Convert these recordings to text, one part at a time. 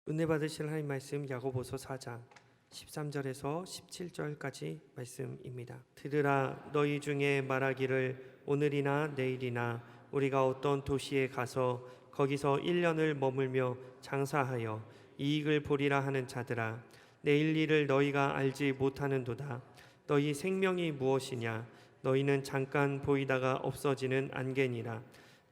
은혜 받으실 하나님 말씀 야고보서 4장 13절에서 17절까지 말씀입니다. 들으라, 너희 중에 말하기를 오늘이나 내일이나 우리가 어떤 도시에 가서 거기서 1년을 머물며 장사하여 이익을 보리라 하는 자들아, 내일 일을 너희가 알지 못하는도다. 너희 생명이 무엇이냐? 너희는 잠깐 보이다가 없어지는 안개니라.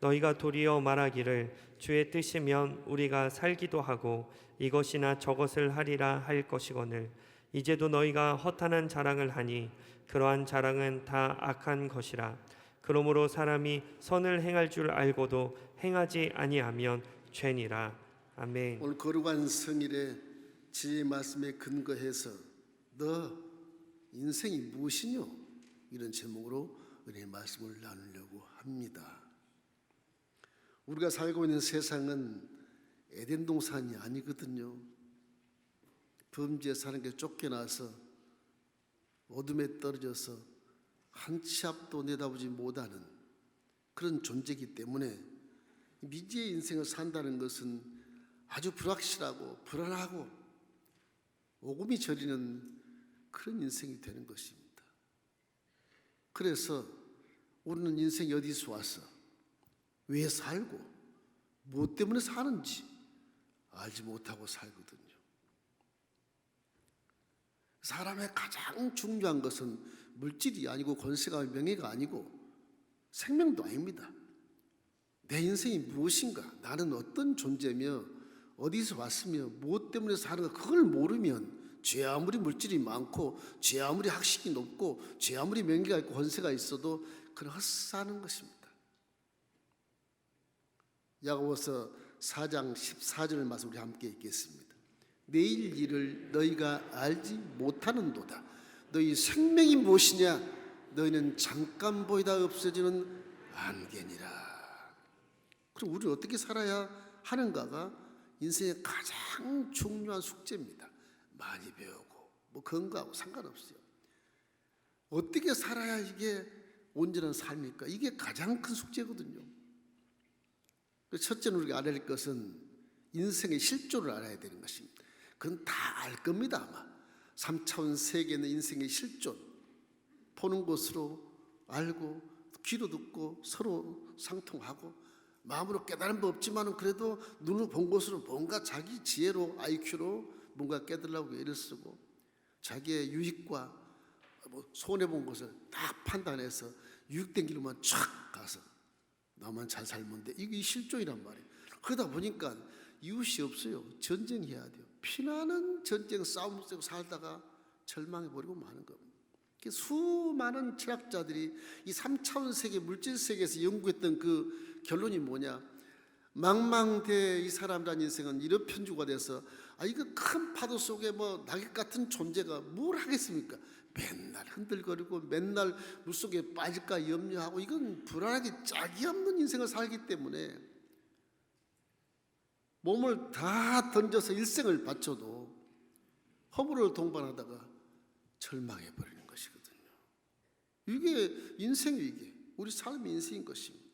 너희가 도리어 말하기를 주의 뜻이면 우리가 살기도 하고 이것이나 저것을 하리라 할 것이거늘, 이제도 너희가 허탄한 자랑을 하니 그러한 자랑은 다 악한 것이라. 그러므로 사람이 선을 행할 줄 알고도 행하지 아니하면 죄니라. 아멘. 오늘 거룩한 성일에 지혜의 말씀에 근거해서 너 인생이 무엇이뇨? 이런 제목으로 은혜의 말씀을 나누려고 합니다. 우리가 살고 있는 세상은 에덴 동산이 아니거든요. 범죄에 사는 게 쫓겨나서 어둠에 떨어져서 한 치 앞도 내다보지 못하는 그런 존재이기 때문에 미지의 인생을 산다는 것은 아주 불확실하고 불안하고 오금이 저리는 그런 인생이 되는 것입니다. 그래서 우리는 인생이 어디서 와서 왜 살고 무엇 때문에 사는지 알지 못하고 살거든요. 사람의 가장 중요한 것은 물질이 아니고 권세가 명예가 아니고 생명도 아닙니다. 내 인생이 무엇인가, 나는 어떤 존재며 어디서 왔으며 무엇 때문에 사는가, 그걸 모르면 죄 아무리 물질이 많고 죄 아무리 학식이 높고 죄 아무리 명예가 있고 권세가 있어도 그건 헛사는 것입니다. 야고보서 4장 14절 말씀 우리 함께 읽겠습니다. 내일 일을 너희가 알지 못하는도다. 너희 생명이 무엇이냐? 너희는 잠깐 보이다 없어지는 안개니라. 그럼 우리는 어떻게 살아야 하는가가 인생의 가장 중요한 숙제입니다. 많이 배우고 뭐 건강하고 상관없어요. 어떻게 살아야 이게 온전한 삶일까? 이게 가장 큰 숙제거든요. 첫째는 우리가 알아야 할 것은 인생의 실조를 알아야 되는 것입니다. 그건 다 알 겁니다. 아마 3차원 세계는 인생의 실존, 보는 것으로 알고 귀로 듣고 서로 상통하고 마음으로 깨달은 법 없지만 그래도 눈으로 본 것으로 뭔가 자기 지혜로 IQ로 뭔가 깨달으려고 애를 쓰고 자기의 유익과 손해본 것을 딱 판단해서 유익된 길로만 촥 가서 나만 잘 살면 돼. 이게 실존이란 말이에요. 그러다 보니까 이웃이 없어요. 전쟁해야 돼요. 피나는 전쟁 싸움 속에 살다가 절망해버리고 마는 겁니다. 수많은 철학자들이 이 3차원 세계 물질 세계에서 연구했던 그 결론이 뭐냐, 망망대해 이 사람이란 인생은 이런 편주가 돼서 이거 큰 파도 속에 뭐 낙엽 같은 존재가 뭘 하겠습니까? 맨날 흔들거리고 맨날 물속에 빠질까 염려하고 이건 불안하게 짝이 없는 인생을 살기 때문에 몸을 다 던져서 일생을 바쳐도 허물을 동반하다가 절망해버리는 것이거든요. 이게 인생이에요. 이게 우리 삶의 인생인 것입니다.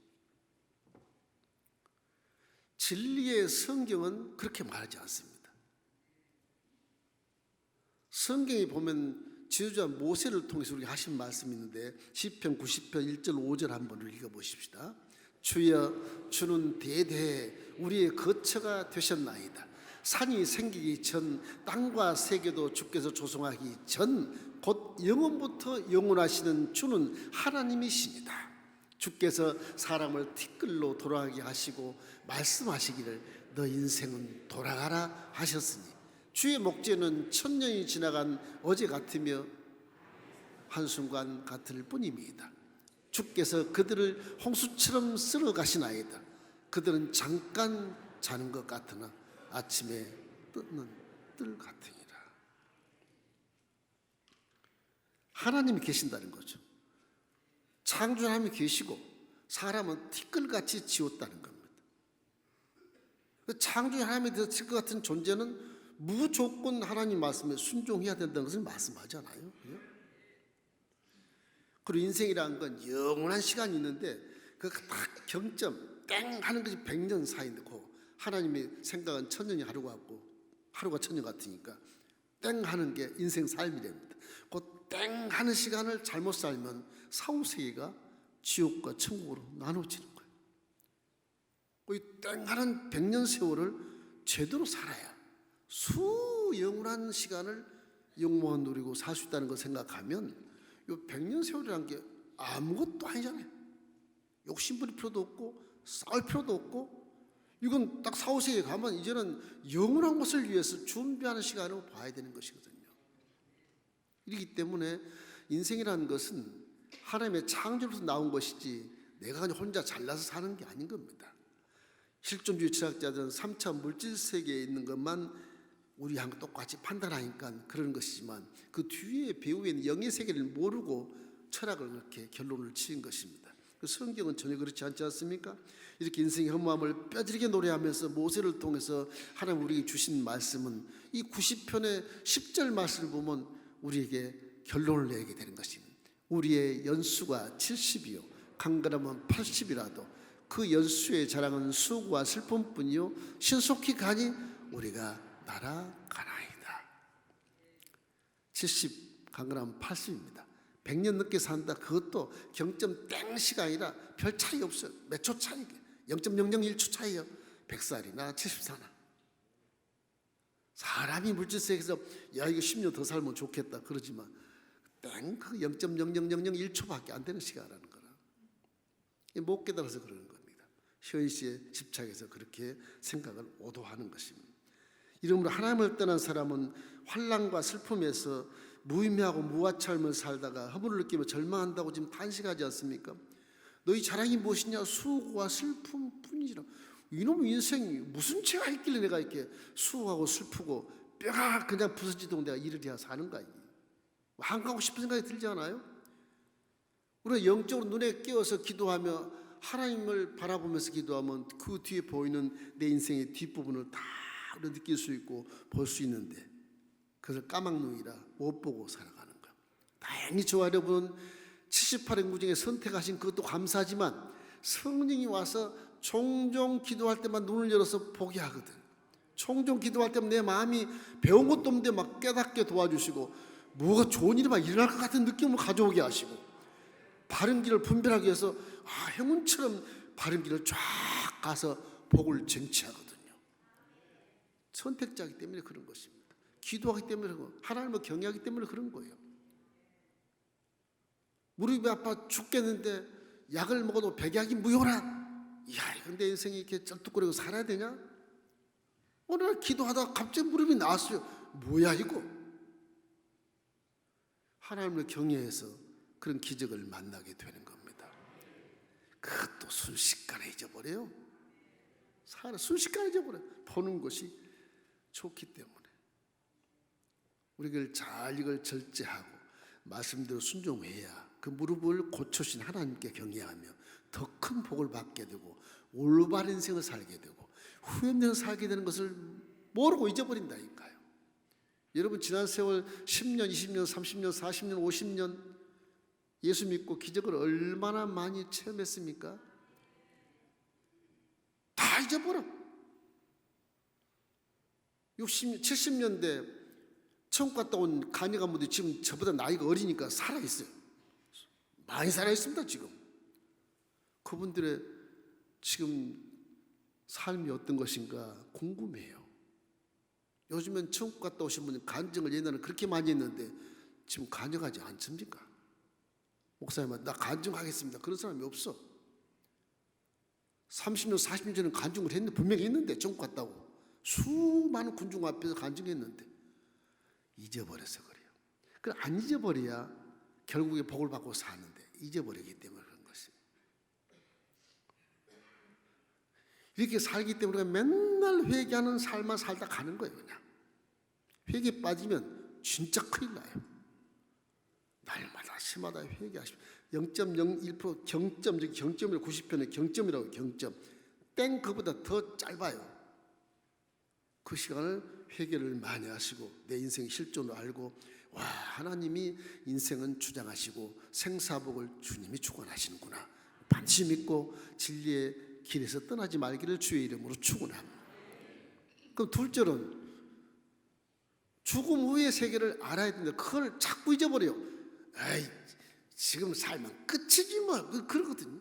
진리의 성경은 그렇게 말하지 않습니다. 성경에 보면 지도자 모세를 통해서 우리가 하신 말씀이 있는데 시편 90편 1절 5절 한번 읽어보십시다. 주여, 주는 대대에 우리의 거처가 되셨나이다. 산이 생기기 전, 땅과 세계도 주께서 조성하기 전 곧 영원부터 영원하시는 주는 하나님이십니다. 주께서 사람을 티끌로 돌아가게 하시고 말씀하시기를 너 인생은 돌아가라 하셨으니 주의 목재는 천년이 지나간 어제 같으며 한순간 같을 뿐입니다. 주께서 그들을 홍수처럼 쓸어 가시나이다. 그들은 잠깐 자는 것 같으나 아침에 뜨는 뜰 같으니라. 하나님이 계신다는 거죠. 창조주 하나님이 계시고 사람은 티끌같이 지었다는 겁니다. 창조주 하나님에 대해서 티끌 같은 존재는 무조건 하나님 말씀에 순종해야 된다는 것을 말씀하잖아요. 그리고 인생이라는 건 영원한 시간이 있는데 그 딱 경점 땡 하는 것이 100년 사이인데 하나님의 생각은 천년이 하루 같고 하루가 천년 같으니까 땡 하는 게 인생 삶이랍니다. 그 땡 하는 시간을 잘못 살면 사후세계가 지옥과 천국으로 나눠지는 거예요. 이 땡 하는 100년 세월을 제대로 살아야 수영원한 시간을 영원히 누리고 살 수 있다는 걸 생각하면 이 100년 세월이라는 게 아무것도 아니잖아요. 욕심부릴 필요도 없고 싸울 필요도 없고, 이건 딱 사후세계에 가면 이제는 영원한 것을 위해서 준비하는 시간으로 봐야 되는 것이거든요. 이렇기 때문에 인생이라는 것은 하나님의 창조로서 나온 것이지 내가 그냥 혼자 잘나서 사는 게 아닌 겁니다. 실존주의 철학자들은 3차 물질 세계에 있는 것만 우리랑 똑같이 판단하니까 그런 것이지만 그 뒤에 배후에 있는 영의 세계를 모르고 철학을 그렇게 결론을 지은 것입니다. 성경은 전혀 그렇지 않지 않습니까? 이렇게 인생의 허무함을 뼈저리게 노래하면서 모세를 통해서 하나님 우리에게 주신 말씀은 이 90편의 10절 말씀을 보면 우리에게 결론을 내게 되는 것입니다. 우리의 연수가 70이요 강건하면 80이라도 그 연수의 자랑은 수고와 슬픔뿐이요 신속히 가니 우리가 날아가나이다. 70 강건하면 80입니다. 100년 넘게 산다. 그것도 0.땡시가 아니라 별 차이 없어요. 몇 초 차이, 0.001초 차이요. 100살이나 70살이나. 사람이 물질세계에서 야 이거 10년 더 살면 좋겠다 그러지만 땡 그 0.00001초밖에 안 되는 시간이라는 거라. 못 깨달아서 그러는 겁니다. 현시에 집착해서 그렇게 생각을 오도하는 것입니다. 이러므로 하나님을 떠난 사람은 환난과 슬픔에서 무의미하고 무화철을 살다가 허물을 느끼며 절망한다고 지금 탄식하지 않습니까? 너희 자랑이 무엇이냐? 수고와 슬픔뿐이라. 이놈 인생이 무슨 죄가 있길래 내가 이렇게 수고하고 슬프고 뼈가 그냥 부서지도록 내가 이르리야 사는가? 한가하고 싶은 생각이 들지 않아요? 우리가 영적으로 눈에 깨어서 기도하며 하나님을 바라보면서 기도하면 그 뒤에 보이는 내 인생의 뒷부분을 다 우리가 느낄 수 있고 볼 수 있는데 그것을 까막눈이라 못 보고 살아가는 거예요. 다행히 저와 여러분은 78인구 중에 선택하신 그것도 감사하지만 성령이 와서 종종 기도할 때만 눈을 열어서 보게 하거든. 종종 기도할 때만 내 마음이 배운 것도 없는데 막 깨닫게 도와주시고 뭐가 좋은 일이 막 일어날 것 같은 느낌을 가져오게 하시고 바른 길을 분별하기 위해서 행운처럼 바른 길을 쫙 가서 복을 쟁취하거든요. 선택자이기 때문에 그런 것입니다. 기도하기 때문에 그런 거예요. 하나님을 경외하기 때문에 그런 거예요. 무릎이 아파 죽겠는데 약을 먹어도 백약이 무효라. 야, 근데 인생이 이렇게 쩔뚝거리고 살아야 되냐? 어느 날 기도하다가 갑자기 무릎이 나왔어요. 뭐야 이거? 하나님을 경외해서 그런 기적을 만나게 되는 겁니다. 그것도 순식간에 잊어버려요. 순식간에 잊어버려요. 보는 것이 좋기 때문에. 우리가 잘 이걸 절제하고 말씀대로 순종해야 그 무릎을 고쳐신 하나님께 경외하며 더 큰 복을 받게 되고 올바른 인생을 살게 되고 후회는 살게 되는 것을 모르고 잊어버린다니까요. 여러분 지난 세월 10년, 20년, 30년, 40년, 50년 예수 믿고 기적을 얼마나 많이 체험했습니까? 다 잊어버려. 60, 70년대 천국 갔다 온 간이 가문들이 지금 저보다 나이가 어리니까 살아있어요. 많이 살아있습니다 지금. 그분들의 지금 삶이 어떤 것인가 궁금해요. 요즘엔 천국 갔다 오신 분이 간증을 옛날에 그렇게 많이 했는데 지금 간증하지 않습니까? 목사님 나 간증하겠습니다. 그런 사람이 없어. 30년 40년 전에 간증을 했는데 분명히 했는데 천국 갔다고 수많은 군중 앞에서 간증했는데 잊어버려서 그래요. 그 안 잊어버려야 결국에 복을 받고 사는데 잊어버리기 때문에 그런 것입니다. 이렇게 살기 때문에 맨날 회개하는 삶만 살다 가는 거예요. 그냥 회개 빠지면 진짜 큰일 나요. 날마다 시마다 회개하십시오. 0.01% 경점, 90편의 경점이라고 경점. 땡 그보다 더 짧아요. 그 시간을 회개를 많이 하시고 내 인생의 실존을 알고 와 하나님이 인생은 주장하시고 생사복을 주님이 주관하시는구나. 반드시 믿고 진리의 길에서 떠나지 말기를 주의 이름으로 축원합니다. 그럼 둘째는 죽음 후의 세계를 알아야 된다. 그걸 자꾸 잊어버려요. 에이, 지금 살면 끝이지 뭐. 그러거든요.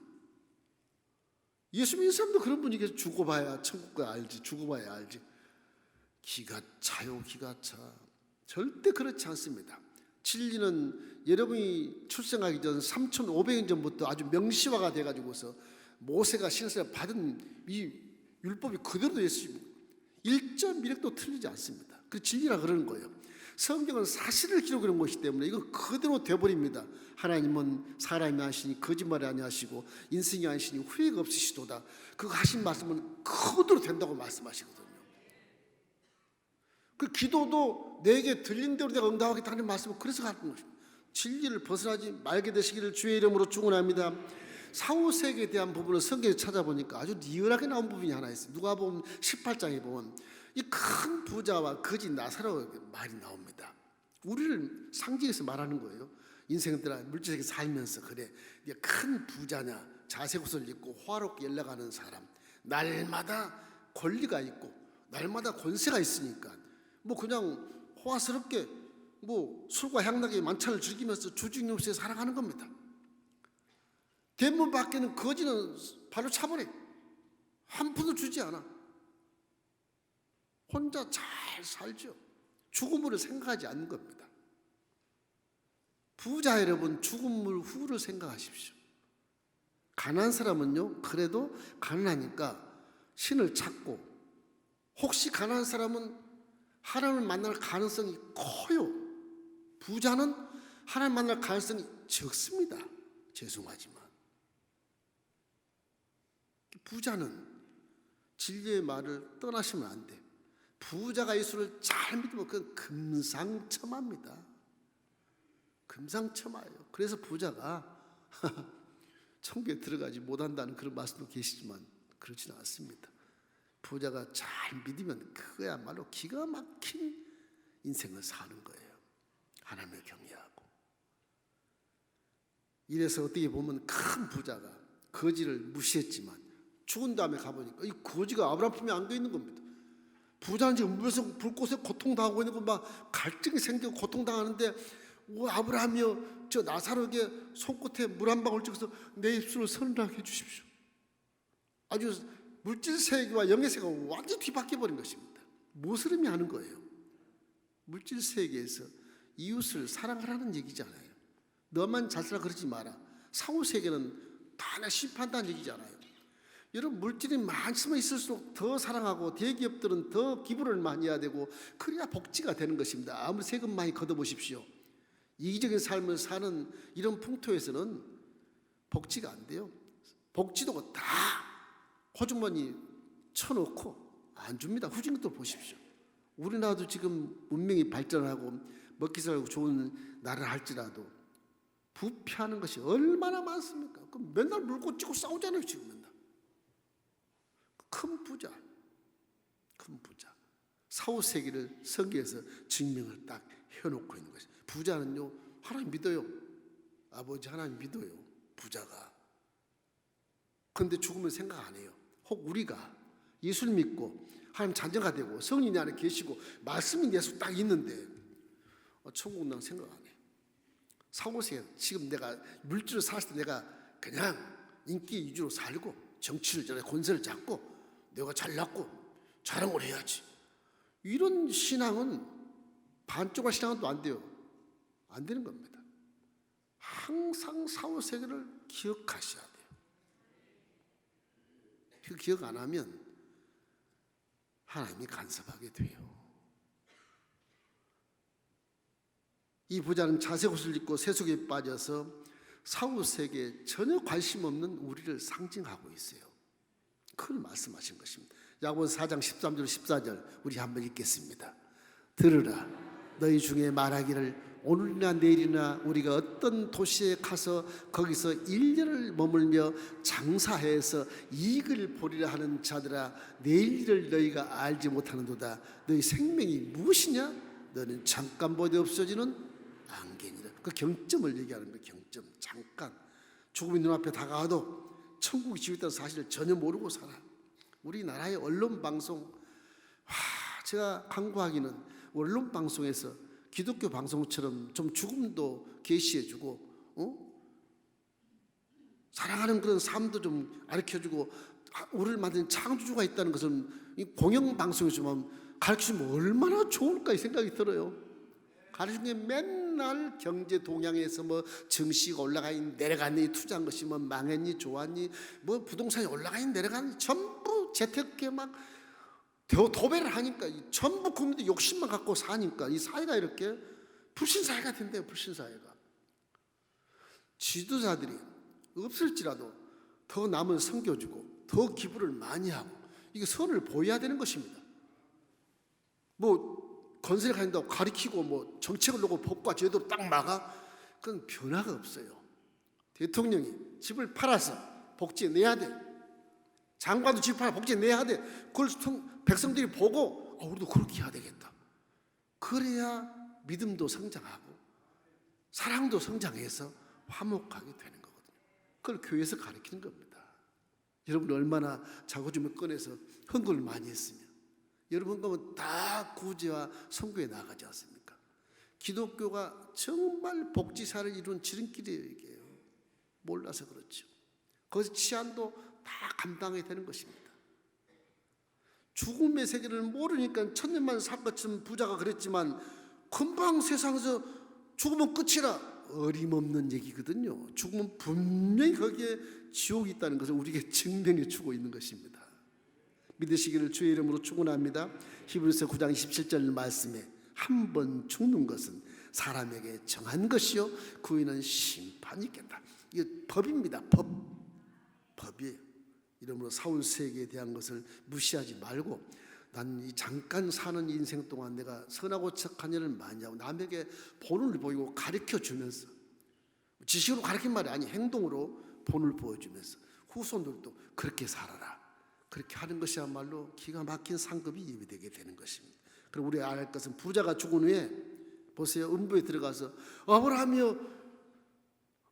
예수 믿는 사람도 그런 분위기에서 죽어봐야 천국 알지. 죽어봐야 알지. 기가 차요, 기가 차. 절대 그렇지 않습니다. 진리는 여러분이 출생하기 전 3,500년 전부터 아주 명시화가 돼가지고서 모세가 신에서 받은 이 율법이 그대로 되어 있습니다. 1.1획도 틀리지 않습니다. 그 진리라 그러는 거예요. 성경은 사실을 기록하는 것이기 때문에 이거 그대로 돼버립니다. 하나님은 사람이 하시니 거짓말이 아니하시고 인생이 하시니 후회가 없으시도다. 그거 하신 말씀은 그대로 된다고 말씀하시거든요. 그 기도도 내게 들린 대로 내가 응답하겠다 하는 말씀은 그래서 하는 것입니다. 진리를 벗어나지 말게 되시기를 주의 이름으로 축원합니다. 사후세계에 대한 부분을 성경에 찾아보니까 아주 리얼하게 나온 부분이 하나 있어요. 누가복음 18장에 보면 이 큰 부자와 거지 나사로 말이 나옵니다. 우리를 상징해서 말하는 거예요. 인생들아 물질세계 살면서 그래 큰 부자냐 자색 옷을 입고 화롭게 연락하는 사람, 날마다 권리가 있고 날마다 권세가 있으니까 뭐 그냥 호화스럽게 뭐 술과 향락의 만찬을 즐기면서 주중용수에 살아가는 겁니다. 대문 밖에는 거지는 발로 차버려. 한 푼도 주지 않아. 혼자 잘 살죠. 죽음을 생각하지 않는 겁니다. 부자 여러분, 죽음을 후를 생각하십시오. 가난한 사람은요, 그래도 가난하니까 신을 찾고, 혹시 가난한 사람은 하나님을 만날 가능성이 커요. 부자는 하나님 만날 가능성이 적습니다. 죄송하지만. 부자는 진리의 말을 떠나시면 안 돼. 부자가 예수를 잘 믿으면 그건 금상첨화입니다. 금상첨화예요. 그래서 부자가 천국에 들어가지 못한다는 그런 말씀도 계시지만 그렇지는 않습니다. 부자가 잘 믿으면 그야말로 기가 막힌 인생을 사는 거예요. 하나님을 경외하고. 이래서 어떻게 보면 큰 부자가 거지를 무시했지만 죽은 다음에 가보니까 이 거지가 아브라함 품에 안겨 있는 겁니다. 부자는 지금 불꽃에 고통당하고 있는 거 막 갈증이 생기고 고통당하는데 아브라함이여 저 나사로에게 손끝에 물 한 방울 찍어서 내 입술을 서늘하게 해주십시오. 아주 물질세계와 영예세계가 완전히 뒤바뀌어버린 것입니다. 무엇을 의미하는 거예요? 물질세계에서 이웃을 사랑하라는 얘기잖아요. 너만 잘 살아 그러지 마라. 사후세계는 다 나 심판한다는 얘기잖아요. 여러분 물질이 많으면 있을수록 더 사랑하고 대기업들은 더 기부를 많이 해야 되고 그래야 복지가 되는 것입니다. 아무리 세금 많이 걷어보십시오. 이기적인 삶을 사는 이런 풍토에서는 복지가 안 돼요. 복지도 다 호주머니 쳐놓고 안 줍니다. 후진국들 보십시오. 우리나라도 지금 문명이 발전하고 먹기 살고 좋은 나라를 할지라도 부패하는 것이 얼마나 많습니까? 그럼 맨날 물고 찌고 싸우잖아요. 지금 맨날. 큰 부자. 사후세계를 성경에서 증명을 딱 해놓고 있는 것이. 부자는요, 하나님 믿어요. 아버지 하나님 믿어요. 부자가. 그런데 죽으면 생각 안 해요. 혹 우리가 예수를 믿고 하나님 자녀가 되고 성령이 안에 계시고 말씀이 내 속에 딱 있는데 천국 난 생각 안 해. 사후세계 지금 내가 물질을 살았을 때 내가 그냥 인기 위주로 살고 정치를 전에 권세를 잡고 내가 잘났고 자랑을 해야지. 이런 신앙은 반쪽할 신앙은 또 안 돼요. 안 되는 겁니다. 항상 사후세계를 기억하셔야 돼요. 그 기억 안 하면 하나님이 간섭하게 돼요. 이 부자는 자색 옷을 입고 세속에 빠져서 사후세계에 전혀 관심 없는 우리를 상징하고 있어요. 그걸 말씀하신 것입니다. 야고보서 4장 13절 14절 우리 한번 읽겠습니다. 들으라 너희 중에 말하기를 오늘이나 내일이나 우리가 어떤 도시에 가서 거기서 1년을 머물며 장사해서 이익을 보리라 하는 자들아 내일 일을 너희가 알지 못하는도다. 너희 생명이 무엇이냐? 너는 잠깐 보되 없어지는 안개니라. 그 경점을 얘기하는 거예요. 경점. 잠깐 죽음이 눈앞에 다가와도 천국이 지었다는 사실을 전혀 모르고 살아. 우리나라의 언론 방송 제가 강구하기는 원룸 방송에서 기독교 방송처럼 좀 죽음도 계시해주고 사랑하는 그런 삶도 좀 가르쳐주고 우리를 만든 창조주가 있다는 것을 이 공영방송에서만 가르쳐주면 얼마나 좋을까 이 생각이 들어요. 가르치는 게 맨날 경제 동향에서 뭐 증시가 올라가니 내려가니 투자한 것이 뭐 망했니 좋았니 뭐 부동산이 올라가니 내려가니 전부 재테크에 막 도배를 하니까 전부 국민들 욕심만 갖고 사니까 이 사회가 이렇게 불신사회가 된대요. 불신사회가. 지도자들이 없을지라도 더 남을 섬겨주고 더 기부를 많이 하고 이게 선을 보여야 되는 것입니다. 뭐 건설에 가린다고 가리키고 뭐 정책을 놓고 법과 제도로 딱 막아 그건 변화가 없어요. 대통령이 집을 팔아서 복지에 내야 돼. 장관도 집 팔아 복지에 내야 돼. 그걸 백성들이 보고 우리도 그렇게 해야 되겠다. 그래야 믿음도 성장하고 사랑도 성장해서 화목하게 되는 거거든요. 그걸 교회에서 가르치는 겁니다. 여러분 얼마나 자고지을 꺼내서 헌금을 많이 했으면 여러분 그러면 다 구제와 선교에 나가지 않습니까? 기독교가 정말 복지사를 이룬 지름길이에요. 이게요. 몰라서 그렇죠. 거기서 치안도 다 감당해야 되는 것입니다. 죽음의 세계를 모르니까 천년만 살 것처럼 부자가 그랬지만 금방 세상에서 죽으면 끝이라 어림없는 얘기거든요. 죽으면 분명히 거기에 지옥이 있다는 것을 우리에게 증명해 주고 있는 것입니다. 믿으시기를 주의 이름으로 축원합니다. 히브리서 9장 27절 말씀에 한 번 죽는 것은 사람에게 정한 것이요 그 후에는 심판이 있겠다. 이게 법입니다. 법이에요. 이러므로 사후 세계에 대한 것을 무시하지 말고 난 이 잠깐 사는 인생 동안 내가 선하고 착한 일을 많이 하고 남에게 본을 보이고 가르쳐 주면서 지식으로 가르친 말이 아니 행동으로 본을 보여주면서 후손들도 그렇게 살아라. 그렇게 하는 것이야말로 기가 막힌 상급이 예비되게 되는 것입니다. 그리고 우리가 알 것은 부자가 죽은 후에 보세요. 음부에 들어가서 아브라함이여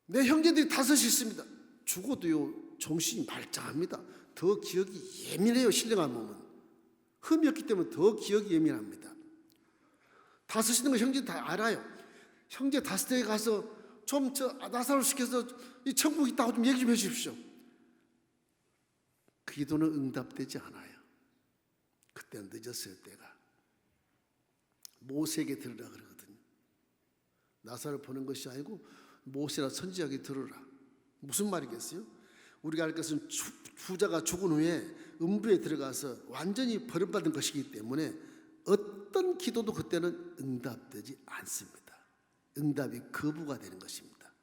내 형제들이 다섯이 있습니다. 죽어도요 정신이 말짱합니다. 더 기억이 예민해요. 신령한 몸은 흠이 없기 때문에 더 기억이 예민합니다. 다섯 있는 거 형제 다 알아요. 형제 다섯에 가서 좀 나사로 시켜서 이 천국 있다고 좀 얘기 좀 해주십시오. 그 기도는 응답되지 않아요. 그때는 늦었어요. 때가 모세에게 들으라 그러거든요. 나사를 보는 것이 아니고 모세라 선지자에게 들으라. 무슨 말이겠어요? 우리가 알 것은 부자가 죽은 후에 음부에 들어가서 완전히 버림받은 것이기 때문에 어떤 기도도 그때는 응답되지 않습니다. 응답이 거부가 되는 것입니다.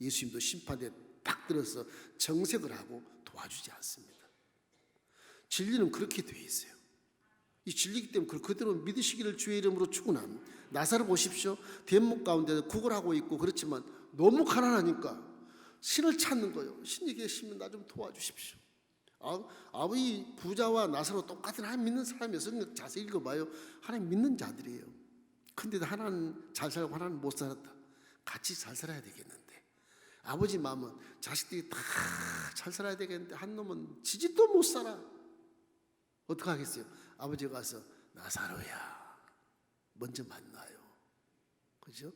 예수님도 심판에 딱 들어서 정색을 하고 도와주지 않습니다. 진리는 그렇게 되어 있어요. 이 진리이기 때문에 그대로 믿으시기를 주의 이름으로 축원합니다. 나사를 보십시오. 대목 가운데 구걸하고 있고 그렇지만 너무 가난하니까 신을 찾는 거예요. 신이 계시면 나 좀 도와주십시오. 아버지 부자와 나사로 똑같은 하나님 믿는 사람이어서 자세히 읽어봐요. 하나님 믿는 자들이에요. 근데도 하나는 잘 살고 하나는 못 살았다. 같이 잘 살아야 되겠는데 아버지 마음은 자식들이 다 잘 살아야 되겠는데 한 놈은 지지도 못 살아. 어떻게 하겠어요? 아버지가 가서 나사로야 먼저 만나요. 그죠?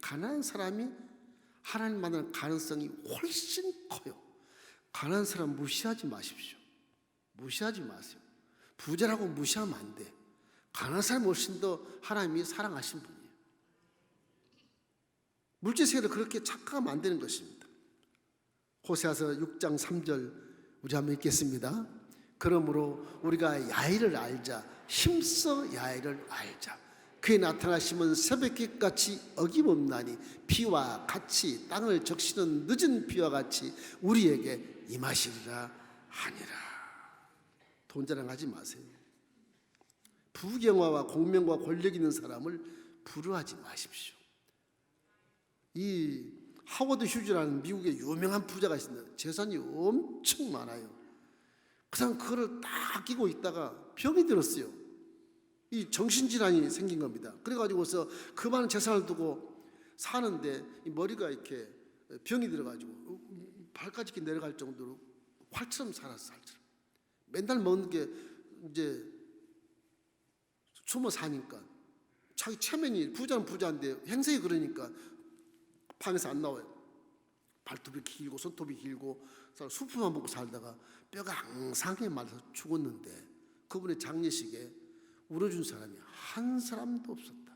가난한 사람이 하나님 만나는 가능성이 훨씬 커요. 가난한 사람 무시하지 마십시오. 무시하지 마세요. 부자라고 무시하면 안 돼. 가난한 사람 훨씬 더 하나님이 사랑하신 분이에요. 물질세계를 그렇게 착각하면 안 되는 것입니다. 호세아서 6장 3절 우리 한번 읽겠습니다. 그러므로 우리가 야훼를 알자. 힘써 야훼를 알자. 그의 나타나심은 새벽빛같이 어김없나니 비와 같이 땅을 적시는 늦은 비와 같이 우리에게 임하시리라 하니라. 돈 자랑하지 마세요. 부경화와 공명과 권력 있는 사람을 부러워하지 마십시오. 이 하워드 휴즈라는 미국의 유명한 부자가 있습니다. 재산이 엄청 많아요. 그 사람 그거를 딱 아끼고 있다가 병이 들었어요. 이 정신질환이 생긴 겁니다. 그래가지고서 그 많은 재산을 두고 사는데 이 머리가 이렇게 병이 들어가지고 발까지 이렇게 내려갈 정도로 활처럼 살았어. 활처럼. 맨날 먹는 게 이제 숨어 사니까 자기 체면이 부자는 부자인데 행색이 그러니까 방에서 안 나와요. 발톱이 길고 손톱이 길고 수프만 먹고 살다가 뼈가 앙상하게 말라서 죽었는데 그분의 장례식에 울어준 사람이 한 사람도 없었다.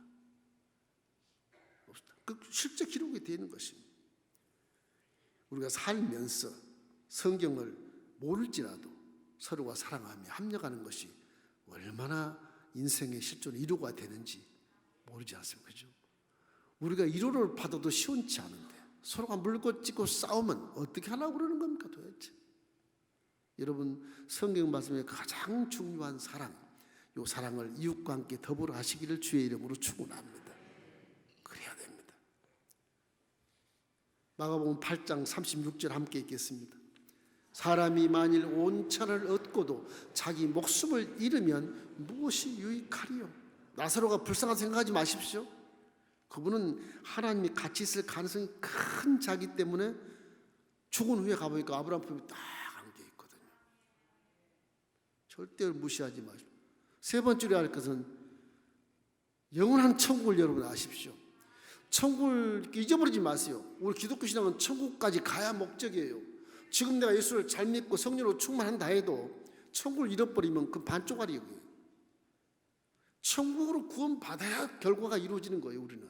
그 실제 기록이 되는 것입니다. 우리가 살면서 성경을 모를지라도 서로가 사랑하며 합력하는 것이 얼마나 인생의 실존 1호가 되는지 모르지 않습니까? 그죠? 우리가 1호를 받아도 시원치 않은데 서로가 물고 찢고 싸우면 어떻게 하려고 그러는 겁니까 도대체? 여러분, 성경 말씀에 가장 중요한 사랑, 이 사랑을 이웃과 함께 더불어 하시기를 주의 이름으로 축원합니다. 그래야 됩니다. 마가복음 8장 36절 함께 읽겠습니다. 사람이 만일 온 천하를 얻고도 자기 목숨을 잃으면 무엇이 유익하리요? 나사로가 불쌍한 생각하지 마십시오. 그분은 하나님이 같이 있을 가능성이 큰 자기 때문에 죽은 후에 가보니까 아브라함 품이 딱 안겨 있거든요. 절대 무시하지 마십시오. 세 번째로 할 것은 영원한 천국을 여러분 아십시오. 천국을 잊어버리지 마세요. 우리 기독교 신앙은 천국까지 가야 목적이에요. 지금 내가 예수를 잘 믿고 성령으로 충만한다 해도 천국을 잃어버리면 그 반쪽짜리예요. 천국으로 구원받아야 결과가 이루어지는 거예요. 우리는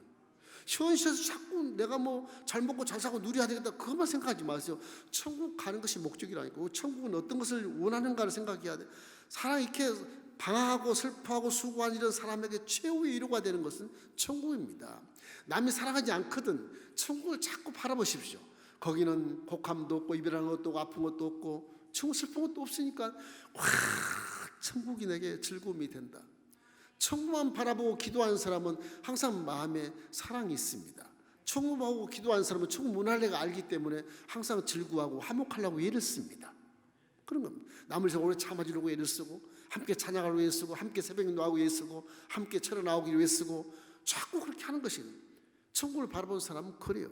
현실에서 자꾸 내가 뭐 잘 먹고 잘 사고 누려야 되겠다 그것만 생각하지 마세요. 천국 가는 것이 목적이라니까. 천국은 어떤 것을 원하는가를 생각해야 돼. 사람이 이렇게 방황하고 슬퍼하고 수고한 이런 사람에게 최후의 위로가 되는 것은 천국입니다. 남이 사랑하지 않거든 천국을 자꾸 바라보십시오. 거기는 곡함도 없고 이별하는 것도 없고 아픈 것도 없고 천국 슬픈 것도 없으니까 와, 천국이 내게 즐거움이 된다. 천국만 바라보고 기도하는 사람은 항상 마음에 사랑이 있습니다. 천국 보고 기도하는 사람은 천국 문화를 알기 때문에 항상 즐거워하고 화목하려고 애를 씁니다. 그런 겁니다. 남을 오래 참아주려고 애를 쓰고 함께 찬양하려고 애를 쓰고 함께 새벽기도하고 애를 쓰고 함께 철회 나오기 위해 쓰고 자꾸 그렇게 하는 것이에요. 천국을 바라보는 사람은 그래요.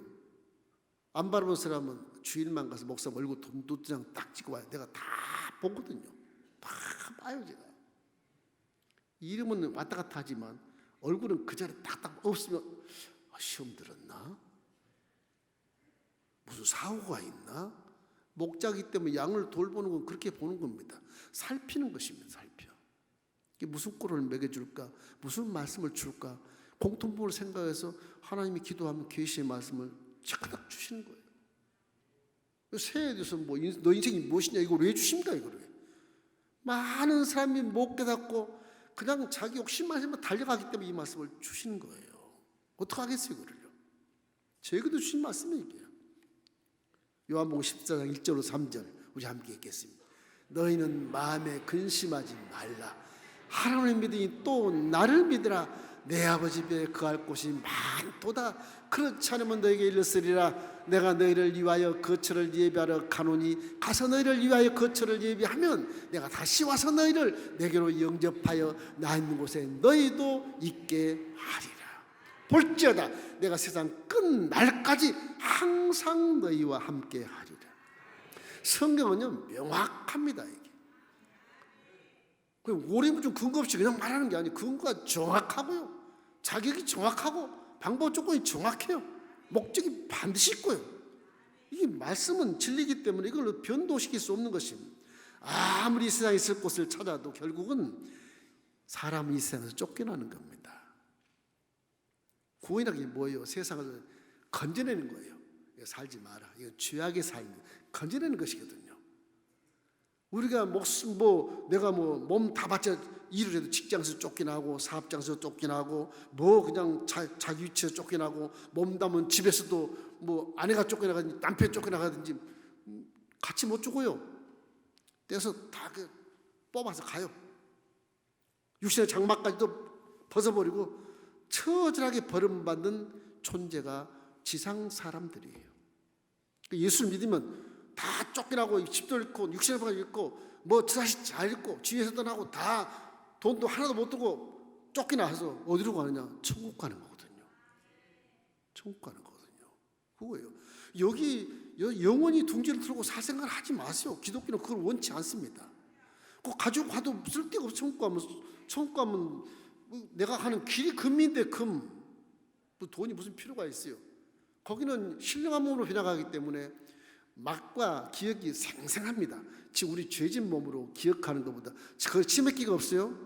안 바라보는 사람은 주일만 가서 목사 얼굴 도장 딱 찍고 와요. 내가 다 보거든요. 다 봐요 제가. 이름은 왔다 갔다 하지만 얼굴은 그 자리에 딱딱 없으면 시험 들었나? 무슨 사고가 있나? 목자기 때문에 양을 돌보는 건 그렇게 보는 겁니다. 살피는 것입니다. 살펴. 이게 무슨 꼴을 먹여줄까? 무슨 말씀을 줄까? 공통점을 생각해서 하나님이 기도하면 계시의 말씀을 착각 주시는 거예요. 새해에 대해서 뭐 너 인생이 무엇이냐 이걸 왜 주십니까 이거를? 많은 사람이 못 깨닫고 그냥 자기 욕심만 하면 달려가기 때문에 이 말씀을 주시는 거예요. 어떡하겠어요 이거를요? 저에게도 주신 말씀이 이게요. 요한복음 14장 1절로 3절 우리 함께 읽겠습니다. 너희는 마음에 근심하지 말라. 하나님을 믿으니 또 나를 믿으라. 내 아버지 집에 거할 곳이 많도다. 그렇지 않으면 너에게 이르시리라. 내가 너희를 위하여 거처를 예비하러 가노니 가서 너희를 위하여 거처를 예비하면 내가 다시 와서 너희를 내게로 영접하여 나 있는 곳에 너희도 있게 하리라. 볼지어다 내가 세상 끝날까지 항상 너희와 함께 하리라. 성경은요 명확합니다. 이게 오리무중 근거 없이 그냥 말하는 게 아니에요. 근거가 정확하고요. 자격이 정확하고 방법 조건이 정확해요. 목적이 반드시 있고요. 이게 말씀은 진리이기 때문에 이걸 변동시킬 수 없는 것입니다. 아무리 이 세상에 있을 곳을 찾아도 결국은 사람은 이 세상에서 쫓겨나는 겁니다. 구원이라는 게 뭐예요? 세상을 건져내는 거예요. 살지 마라. 이건 죄악의 삶, 건져내는 것이거든요. 우리가 목숨 내가 몸 다 바쳐 일을 해도 직장에서 쫓겨나고 사업장에서 쫓겨나고 그냥 자기 위치에서 쫓겨나고 몸담은 집에서도 아내가 쫓겨나가든지 남편이 쫓겨나가든지 같이 못 죽어요. 떼서 다 뽑아서 가요. 육신의 장막까지도 벗어버리고 처절하게 버림받는 존재가 지상 사람들이에요. 예수를 믿으면 다 쫓겨나고 집도 잃고 육신의 방을 잃고 자식 잘 잃고 주위에서 떠나고 다 돈도 하나도 못 들고 쫓겨나서 어디로 가느냐? 천국 가는 거거든요. 천국 가는 거거든요. 그거예요. 여기 영원히 둥지를 틀고 살 생각을 하지 마세요. 기독교는 그걸 원치 않습니다. 그거 가지고 가도 쓸데가 없어. 천국 가면 내가 가는 길이 금인데 금. 돈이 무슨 필요가 있어요. 거기는 신령한 몸으로 변화가기 때문에 막과 기억이 생생합니다. 지금 우리 죄진 몸으로 기억하는 것보다 그걸 치맥기가 없어요.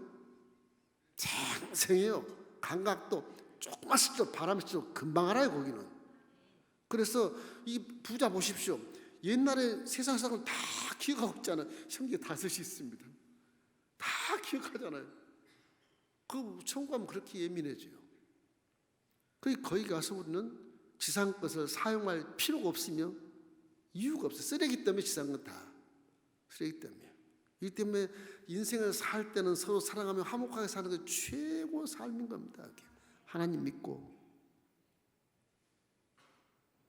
생생해요. 감각도 조금만 스쳐 바람이 스쳐 금방 알아요. 거기는. 그래서 이 부자 보십시오. 옛날에 세상 사람을 다 기억하고 있잖아요. 형제 5이 있습니다. 다 기억하잖아요. 그 천국 가면 그렇게 예민해져요. 거기 가서 우리는 지상 것을 사용할 필요가 없으며 이유가 없어요. 쓰레기 때문에 지상 건 다 쓰레기 때문에. 이 때문에 인생을 살 때는 서로 사랑하며 화목하게 사는 게 최고 삶인 겁니다. 하나님 믿고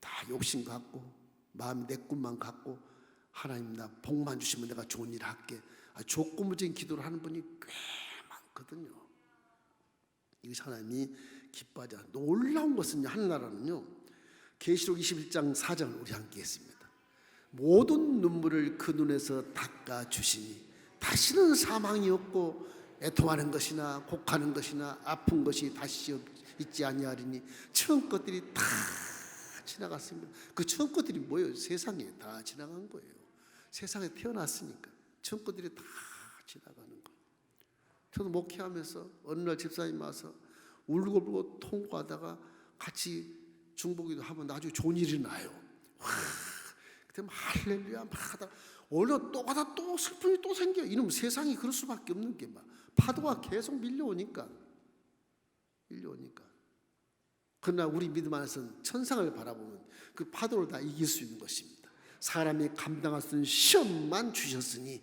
다 욕심 갖고 마음이 내 꿈만 갖고 하나님 나 복만 주시면 내가 좋은 일 할게. 조건부적인 기도를 하는 분이 꽤 많거든요. 이것이 하나님이 기뻐하지 않아요. 놀라운 것은 하늘나라는요, 계시록 21장 4장을 우리 함께 했습니다. 모든 눈물을 그 눈에서 닦아주시니 다시는 사망이 없고 애통하는 것이나 곡하는 것이나 아픈 것이 다시 있지 아니하리니 처음 것들이 다 지나갔습니다. 그 처음 것들이 뭐예요? 세상에 다 지나간 거예요. 세상에 태어났으니까 처음 것들이 다 지나가는 거예요. 저도 목회하면서 어느 날 집사님 와서 울고불고 통곡하다가 같이 중보기도 하면 나중에 좋은 일이 나요. 그때 막 할렐루야 막 하다가 어느 또 가다 또 슬픔이 또 생겨요. 이놈 세상이 그럴 수밖에 없는 게 막 파도가 계속 밀려오니까. 그러나 우리 믿음 안에서는 천상을 바라보면 그 파도를 다 이길 수 있는 것입니다. 사람이 감당할 수 있는 시험만 주셨으니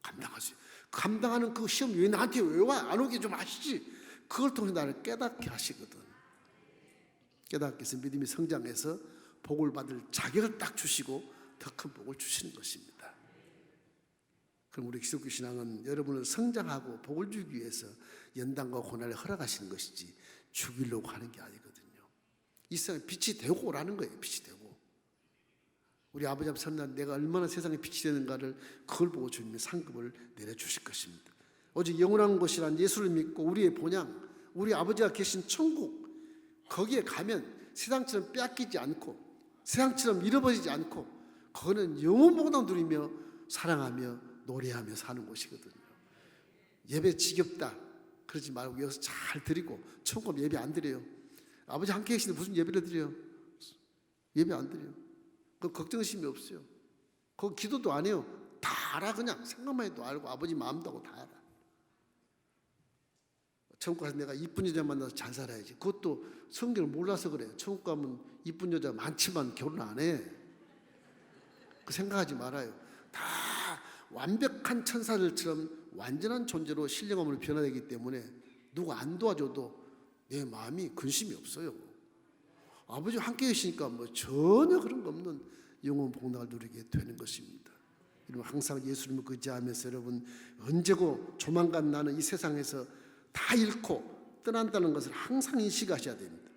감당할 수 있어요. 감당하는 그 시험 왜 나한테 왜 와? 안 오게 좀 하시지. 그걸 통해서 나를 깨닫게 하시거든. 깨닫게 해서 믿음이 성장해서 복을 받을 자격을 딱 주시고 더 큰 복을 주시는 것입니다. 그럼 우리 기독교 신앙은 여러분을 성장하고 복을 주기 위해서 연단과 고난을 허락하시는 것이지 죽이려고 하는 게 아니거든요. 이 세상에 빛이 되고 오라는 거예요. 빛이 되고. 우리 아버지 앞에 서는 내가 얼마나 세상에 빛이 되는가를 그걸 보고 주님의 상급을 내려주실 것입니다. 오직 영원한 것이란 예수를 믿고 우리의 본향, 우리 아버지가 계신 천국, 거기에 가면 세상처럼 빼앗기지 않고 세상처럼 잃어버리지 않고 그거는 영원 복을 누리며 사랑하며 노래하며 사는 곳이거든요. 예배 지겹다 그러지 말고 여기서 잘 드리고 천국 예배 안 드려요. 아버지 함께 계시는데 무슨 예배를 드려요? 예배 안 드려요. 그 걱정심이 없어요. 그 기도도 안 해요. 다 알아. 그냥 생각만 해도 알고 아버지 마음도 하고 다 알아. 천국 가서 내가 이쁜 여자 만나서 잘 살아야지. 그것도 성경을 몰라서 그래요. 천국 가면 이쁜 여자 많지만 결혼 안 해. 그 생각하지 말아요. 다 완벽한 천사들처럼 완전한 존재로 신령함으로 변화되기 때문에 누가 안 도와줘도 내 마음이 근심이 없어요. 아버지와 함께 계시니까 뭐 전혀 그런 거 없는 영원 복락을 누리게 되는 것입니다. 여러분 항상 예수님을 의지하면서 여러분 언제고 조만간 나는 이 세상에서 다 잃고 떠난다는 것을 항상 인식하셔야 됩니다.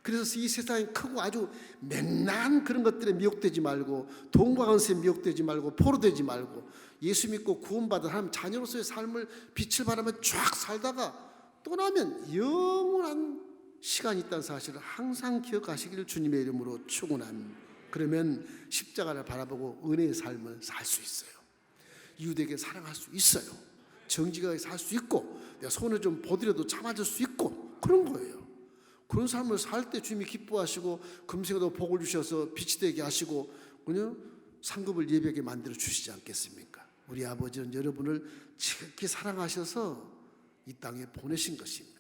그래서 이 세상이 크고 아주 맹랑한 그런 것들에 미혹되지 말고 돈과 관세에 미혹되지 말고 포로되지 말고 예수 믿고 구원받은 하나님 자녀로서의 삶을 빛을 발하며 쫙 살다가 떠나면 영원한 시간이 있다는 사실을 항상 기억하시기를 주님의 이름으로 축원합니다. 그러면 십자가를 바라보고 은혜의 삶을 살 수 있어요. 이웃에게 사랑할 수 있어요. 정직하게 살 수 있고 내가 손을 좀 보더라도 참아줄 수 있고 그런 거예요. 그런 삶을 살 때 주님이 기뻐하시고 금생에도 복을 주셔서 빛이 되게 하시고 그냥 상급을 예배하게 만들어 주시지 않겠습니까? 우리 아버지는 여러분을 지극히 사랑하셔서 이 땅에 보내신 것입니다.